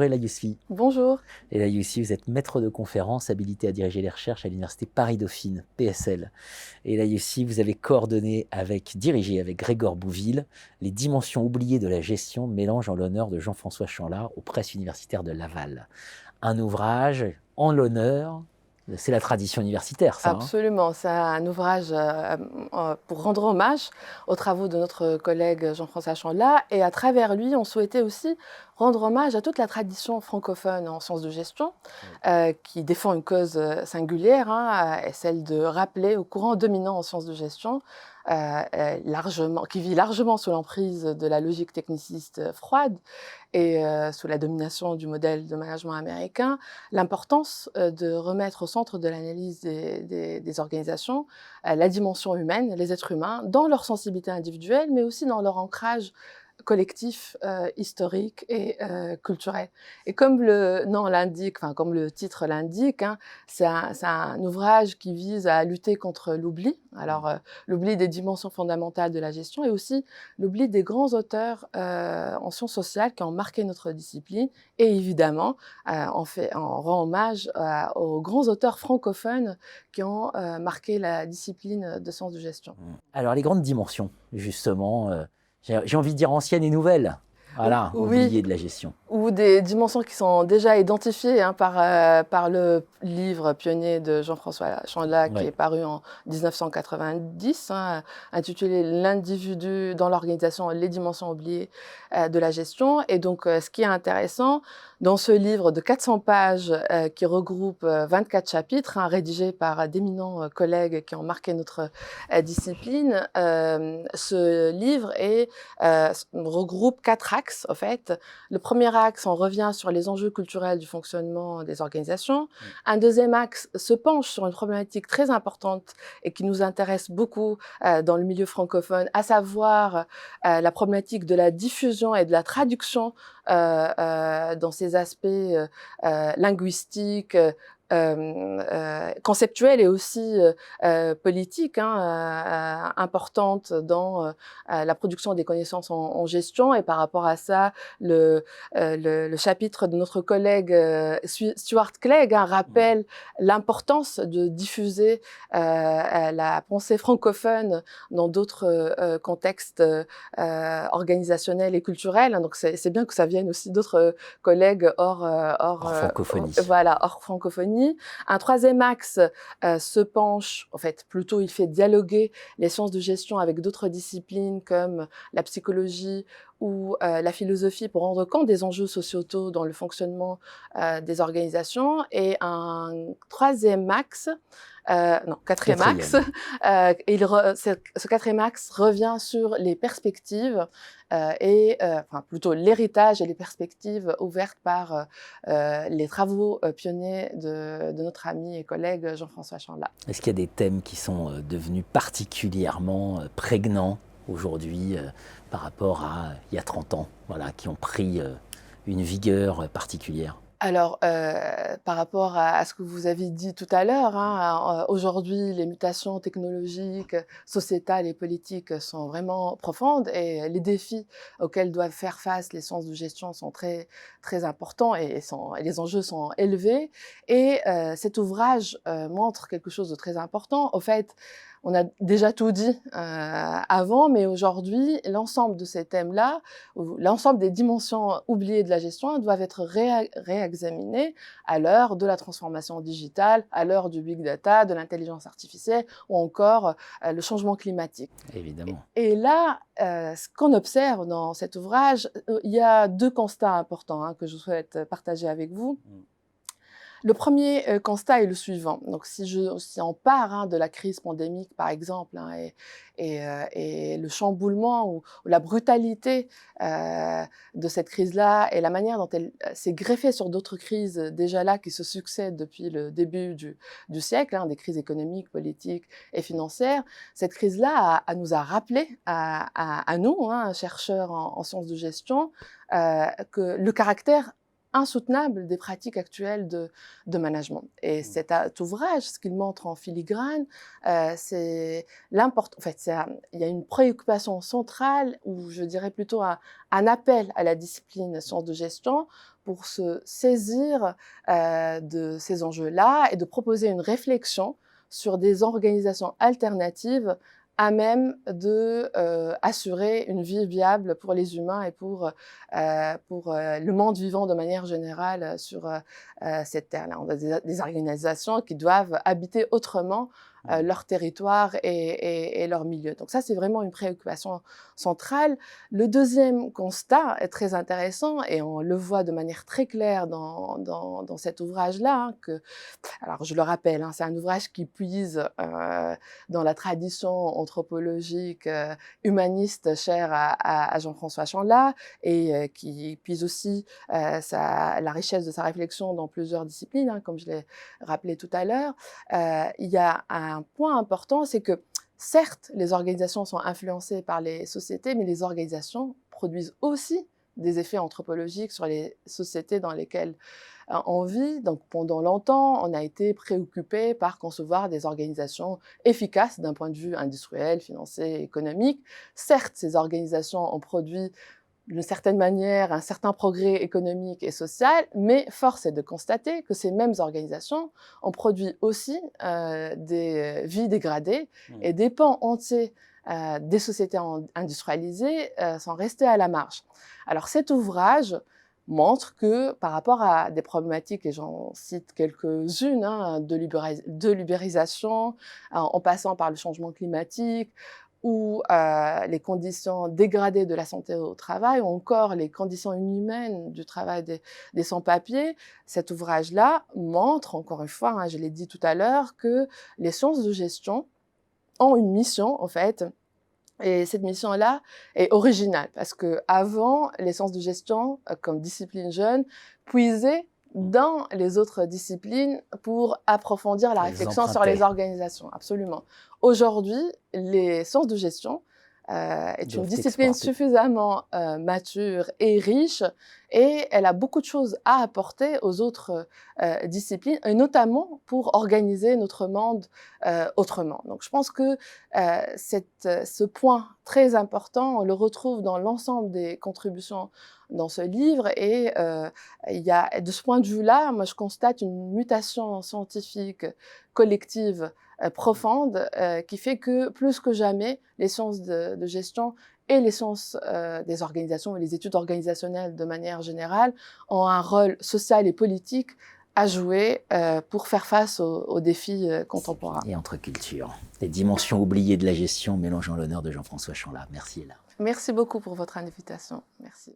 Ella Yousfi. Bonjour. Ella Yousfi, vous êtes maître de conférence habilité à diriger les recherches à l'Université Paris-Dauphine, PSL. Ella Yousfi, vous avez dirigé avec Grégoire Bouville les dimensions oubliées de la gestion, mélange en l'honneur de Jean-François Chanlard aux presses universitaires de Laval. Un ouvrage en l'honneur. C'est la tradition universitaire, ça. Absolument, c'est un ouvrage pour rendre hommage aux travaux de notre collègue Jean-François Chanlard. Et à travers lui, on souhaitait aussi rendre hommage à toute la tradition francophone en sciences de gestion, qui défend une cause singulière, celle de rappeler au courant dominant en sciences de gestion, qui vit largement sous l'emprise de la logique techniciste froide et sous la domination du modèle de management américain, l'importance de remettre au centre de l'analyse des organisations la dimension humaine, les êtres humains, dans leur sensibilité individuelle, mais aussi dans leur ancrage collectif, historique et culturel. Et comme le nom l'indique, comme le titre l'indique, c'est un ouvrage qui vise à lutter contre l'oubli. Alors, l'oubli des dimensions fondamentales de la gestion et aussi l'oubli des grands auteurs en sciences sociales qui ont marqué notre discipline. Et évidemment, on rend hommage aux grands auteurs francophones qui ont marqué la discipline de sciences de gestion. Alors, les grandes dimensions, justement, j'ai envie de dire anciennes et nouvelles, voilà, oui. oubliées de la gestion. Ou des dimensions qui sont déjà identifiées par le livre pionnier de Jean-François Chanlard, qui est paru en 1990, intitulé « L'individu dans l'organisation, les dimensions oubliées de la gestion ». Et donc, ce qui est intéressant, dans ce livre de 400 pages qui regroupe 24 chapitres, rédigés par d'éminents collègues qui ont marqué notre discipline, ce livre regroupe 4 axes, en fait. Le premier axe, on revient sur les enjeux culturels du fonctionnement des organisations. Un deuxième axe se penche sur une problématique très importante et qui nous intéresse beaucoup dans le milieu francophone, à savoir la problématique de la diffusion et de la traduction dans ces aspects linguistiques, conceptuelle et aussi politique, importante dans la production des connaissances en gestion. Et par rapport à ça, le chapitre de notre collègue Stuart Clegg rappelle l'importance de diffuser la pensée francophone dans d'autres contextes organisationnels et culturels. Donc c'est bien que ça vienne aussi d'autres collègues hors francophonie. Hors francophonie. Un troisième axe se penche, en fait, plutôt il fait dialoguer les sciences de gestion avec d'autres disciplines comme la psychologie ou la philosophie pour rendre compte des enjeux sociétaux dans le fonctionnement des organisations. Et un quatrième axe, ce quatrième axe revient sur les perspectives plutôt l'héritage et les perspectives ouvertes par les travaux pionniers de notre ami et collègue Jean-François Chanlard. Est-ce qu'il y a des thèmes qui sont devenus particulièrement prégnants aujourd'hui par rapport à il y a 30 ans, qui ont pris une vigueur particulière ? Alors, par rapport à ce que vous avez dit tout à l'heure, aujourd'hui, les mutations technologiques, sociétales et politiques sont vraiment profondes et les défis auxquels doivent faire face les sciences de gestion sont très, très importants et les enjeux sont élevés. Et cet ouvrage montre quelque chose de très important. Au fait, on a déjà tout dit avant, mais aujourd'hui, l'ensemble de ces thèmes-là, l'ensemble des dimensions oubliées de la gestion doivent être réexaminées à l'heure de la transformation digitale, à l'heure du big data, de l'intelligence artificielle ou encore le changement climatique. Évidemment. Et là, ce qu'on observe dans cet ouvrage, il y a 2 constats importants que je souhaite partager avec vous. Le premier constat est le suivant. Donc, si on part de la crise pandémique, par exemple, et le chamboulement ou la brutalité de cette crise-là et la manière dont elle s'est greffée sur d'autres crises déjà là qui se succèdent depuis le début du siècle, des crises économiques, politiques et financières, cette crise-là nous a rappelé à nous, chercheurs en sciences de gestion, que le caractère insoutenable des pratiques actuelles de management. Et cet ouvrage, ce qu'il montre en filigrane, c'est l'important. En fait, il y a une préoccupation centrale, ou je dirais plutôt un appel à la discipline sciences de gestion pour se saisir de ces enjeux-là et de proposer une réflexion sur des organisations alternatives à même de assurer une vie viable pour les humains et pour le monde vivant de manière générale sur cette terre-là. On a des organisations qui doivent habiter autrement leur territoire et leur milieu. Donc ça, c'est vraiment une préoccupation centrale. Le deuxième constat est très intéressant et on le voit de manière très claire dans cet ouvrage-là, alors je le rappelle, c'est un ouvrage qui puise dans la tradition anthropologique humaniste chère à Jean-François Chanlat et qui puise aussi la richesse de sa réflexion dans plusieurs disciplines, comme je l'ai rappelé tout à l'heure. Il y a un point important, c'est que certes, les organisations sont influencées par les sociétés, mais les organisations produisent aussi des effets anthropologiques sur les sociétés dans lesquelles on vit. Donc, pendant longtemps, on a été préoccupé par concevoir des organisations efficaces d'un point de vue industriel, financier, économique. Certes, ces organisations ont produit d'une certaine manière un certain progrès économique et social, mais force est de constater que ces mêmes organisations ont produit aussi des vies dégradées et des pans entiers des sociétés industrialisées sont restés à la marge. Alors cet ouvrage montre que par rapport à des problématiques, et j'en cite quelques-unes, de l'ubérisation, en passant par le changement climatique, ou les conditions dégradées de la santé au travail, ou encore les conditions inhumaines du travail des sans-papiers, cet ouvrage-là montre, encore une fois, je l'ai dit tout à l'heure, que les sciences de gestion ont une mission, en fait, et cette mission-là est originale, parce qu'avant, les sciences de gestion, comme discipline jeune, puisaient dans les autres disciplines pour approfondir la réflexion sur les organisations. Absolument. Aujourd'hui, les sciences de gestion est une discipline suffisamment mature et riche, et elle a beaucoup de choses à apporter aux autres disciplines, et notamment pour organiser notre monde autrement. Donc je pense que ce point très important, on le retrouve dans l'ensemble des contributions dans ce livre, et de ce point de vue-là, moi je constate une mutation scientifique collective profonde qui fait que plus que jamais les sciences de gestion et les sciences des organisations et les études organisationnelles de manière générale ont un rôle social et politique à jouer pour faire face aux défis contemporains. Et entre cultures, les dimensions oubliées de la gestion mélangeant l'honneur de Jean-François Chanlat. Merci Ella. Merci beaucoup pour votre invitation. Merci.